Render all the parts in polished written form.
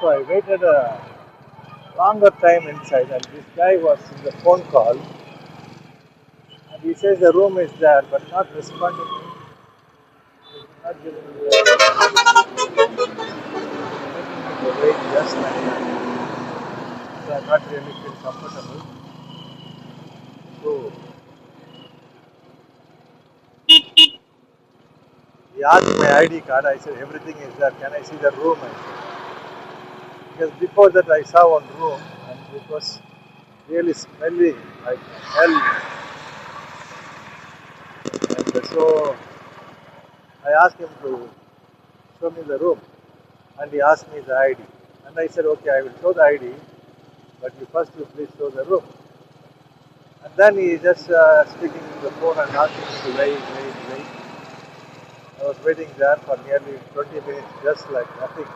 So I waited a longer time inside, and this guy was in the phone call, and he says the room is there, but not responding. Not giving me making me to wait just like that. So I'm not really feel comfortable. So he asked my ID card. I said everything is there. Can I see the room? I said. Because before that I saw one room and it was really smelly like hell. And so I asked him to show me the room, and he asked me the ID. And I said, okay, I will show the ID, but you please show the room. And then he just speaking in the phone and asking me to wait. I was waiting there for nearly 20 minutes, just like nothing.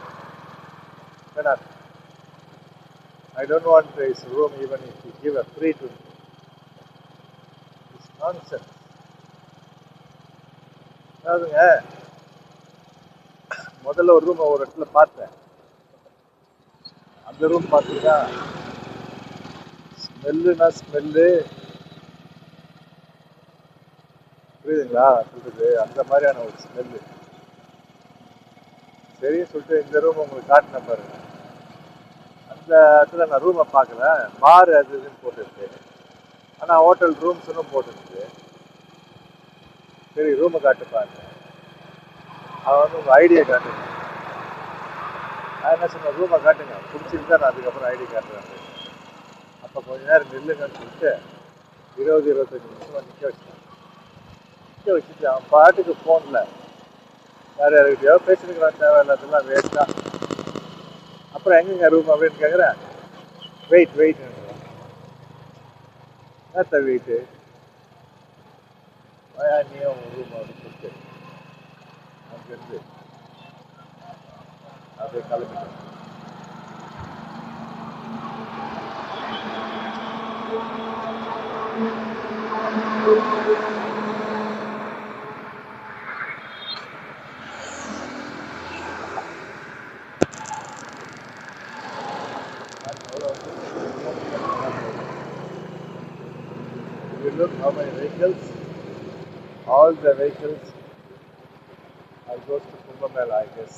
Fed up. I don't want his room even if he give a free to me. It's nonsense. அதாவதுங்க முதல்ல ஒரு room ஒரு இடத்துல பார்த்தேன். அந்த room பார்த்தீங்கன்னா smell புரியுதுங்களா சொல்றது அந்த மாதிரியான ஒரு ஸ்மெல்லு. சரின்னு சொல்லிட்டு இந்த ரூம் உங்களுக்கு காட்டின பாருங்க. அந்த இடத்துல நான் ரூமை பார்க்கல, பார் அது இதுன்னு போட்டுருக்கு. ஆனால் ஹோட்டல் ரூம்ஸ்னு போட்டுருக்கு. சரி ரூமை காட்டு பாருங்க. அவன் வந்து உங்கள் ஐடியை காட்டுங்க. நான் என்ன சொன்னேன், ரூமை காட்டுங்க, பிடிச்சிருந்தா நான் அதுக்கப்புறம் ஐடி காட்டுறேன். அப்போ கொஞ்ச நேரம் நில்லுங்கன்னு சொல்லிட்டு 20-25 நிமிஷமாக நிற்க வச்சுட்டு அவன் பாட்டுக்கு ஃபோனில் வேறு யாருக்கிட்டையோ பேசினுக்கிறான். தேவையில்லாதெல்லாம் வேஸ்ட்டாக. அப்புறம் எங்கேங்க ரூம் அப்படின்னு கேட்குறேன். வெயிட் என்னத்த வெயிட்டு நீயும் ரூம் அப்படின்னு சொல்லிட்டு அங்கேருந்து அப்படியே கிளம்பிட்டேன். You look how many vehicles, all the vehicles are goes to Kumbh Mela, I guess.